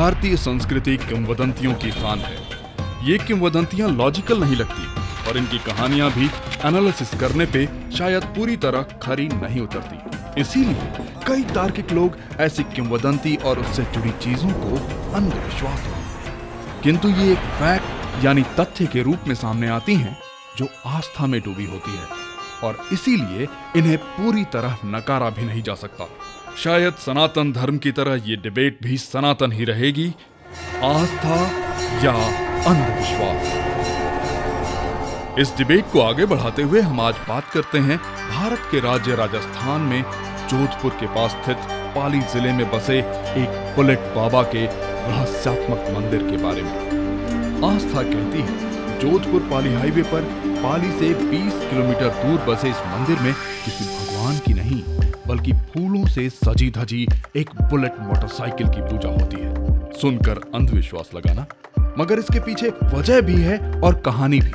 भारतीय संस्कृति किंवदंतियों की खान है। ये किंवदंतियां लॉजिकल नहीं लगती और इनकी कहानियां भी एनालिसिस करने पे शायद पूरी तरह खरी नहीं उतरती। इसीलिए कई तार्किक लोग ऐसी किंवदंती और उससे जुड़ी चीजों को अंधविश्वास मानते हैं, किंतु ये एक फैक्ट यानी तथ्य के रूप में सामने आती हैं जो आस्था में डूबी होती है और इसीलिए इन्हें पूरी तरह नकारा भी नहीं जा सकता। शायद सनातन धर्म की तरह ये डिबेट भी सनातन ही रहेगी, आस्था या अंधविश्वास। इस डिबेट को आगे बढ़ाते हुए हम आज बात करते हैं भारत के राज्य राजस्थान में जोधपुर के पास स्थित पाली जिले में बसे एक बुलेट बाबा के रहस्यात्मक मंदिर के बारे में। आस्था कहती है जोधपुर पाली हाईवे पर पाली से 20 किलोमीटर दूर बसे इस मंदिर में किसी भगवान की नहीं बल्कि फूलों से सजी धजी एक बुलेट मोटरसाइकिल की पूजा होती है। सुनकर अंधविश्वास लगाना, मगर इसके पीछे वजह भी है और कहानी भी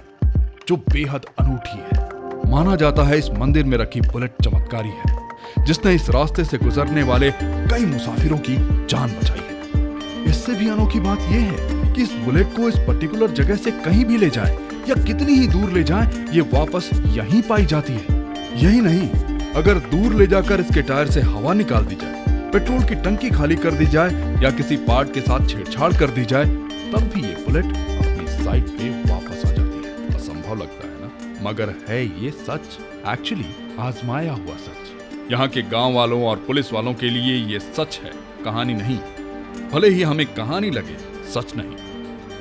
जो बेहद अनूठी है। माना जाता है इस मंदिर में रखी बुलेट चमत्कारी है जिसने इस रास्ते से गुजरने वाले कई मुसाफिरों की जान बचाई है। इससे भी अनोखी बात यह है कि इस बुलेट को इस पर्टिकुलर जगह से कहीं भी ले जाए या कितनी ही दूर ले जाए, ये वापस यहीं पाई जाती है। यही नहीं, अगर दूर ले जाकर इसके टायर से हवा निकाल दी जाए, पेट्रोल की टंकी खाली कर दी जाए या किसी पार्ट के साथ छेड़छाड़ कर दी जाए, तब भी ये बुलेट अपनी साइड पे वापस आ जाती है। असंभव लगता है ना, मगर है ये सच, एक्चुअली आजमाया हुआ सच। यहाँ के गांव वालों और पुलिस वालों के लिए ये सच है, कहानी नहीं। भले ही हमें कहानी लगे, सच नहीं।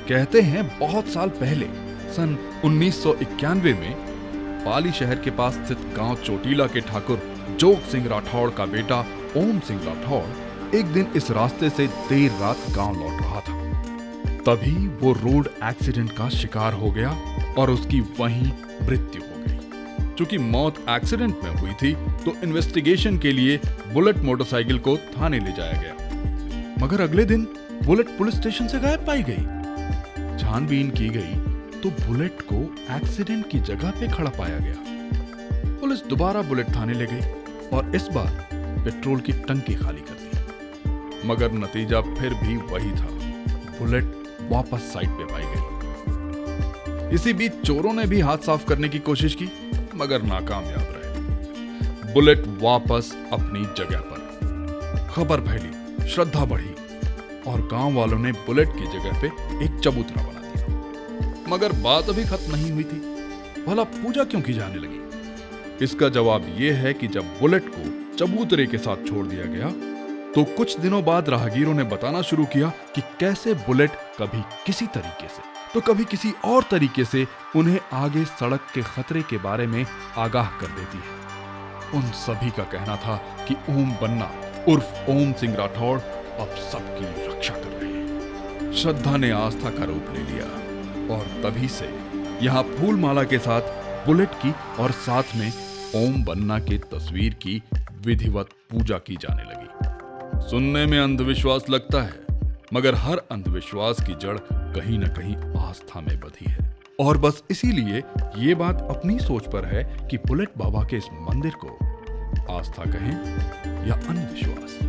कहते हैं बहुत साल पहले सन 1991 में पाली शहर के पास स्थित गांव चोटीला के ठाकुर जोग सिंह राठौड़ का बेटा ओम सिंह राठौड़ एक दिन इस रास्ते से देर रात गांव लौट रहा था। तभी वो रोड एक्सीडेंट का शिकार हो गया और उसकी वहीं मृत्यु हो गई। चूंकि मौत एक्सीडेंट में हुई थी तो इन्वेस्टिगेशन के लिए बुलेट मोटरसाइकिल को थाने ले जाया गया, मगर अगले दिन बुलेट पुलिस स्टेशन से गायब पाई गई। छानबीन की गई तो बुलेट को एक्सीडेंट की जगह पे खड़ा पाया गया। पुलिस दोबारा बुलेट थाने ले गई और इस बार पेट्रोल की टंकी खाली कर दी, मगर नतीजा फिर भी वही था, बुलेट वापस साइड पे पाई गई। इसी बीच चोरों ने भी हाथ साफ करने की कोशिश की, मगर नाकामयाब रहे। बुलेट वापस अपनी जगह पर। खबर फैली, श्रद्धा बढ़ी और गांव वालों ने बुलेट की जगह पे एक चबूतरा बना दिया। मगर बात अभी खत्म नहीं हुई थी। भला पूजा क्यों की जाने लगी? इसका जवाब यह है कि जब बुलेट को चबूतरे के साथ छोड़ दिया गया तो कुछ दिनों बाद राहगीरों ने बताना शुरू किया कि कैसे बुलेट कभी किसी तरीके से तो कभी किसी और तरीके से उन्हें आगे सड़क के खतरे के बारे में आगाह कर देती है। उन सभी का कहना था कि ओम बन्ना उर्फ ओम सिंह राठौड़ अब सबकी रक्षा कर रहे हैं। श्रद्धा ने आस्था का रूप ले लिया और तभी से यहाँ फूलमाला के साथ बुलेट की और साथ में ओम बन्ना के तस्वीर की विधिवत पूजा की जाने लगी। सुनने में अंधविश्वास लगता है, मगर हर अंधविश्वास की जड़ कहीं न कहीं आस्था में बधी है। और बस इसीलिए ये बात अपनी सोच पर है कि बुलेट बाबा के इस मंदिर को आस्था कहें या अंधविश्वास।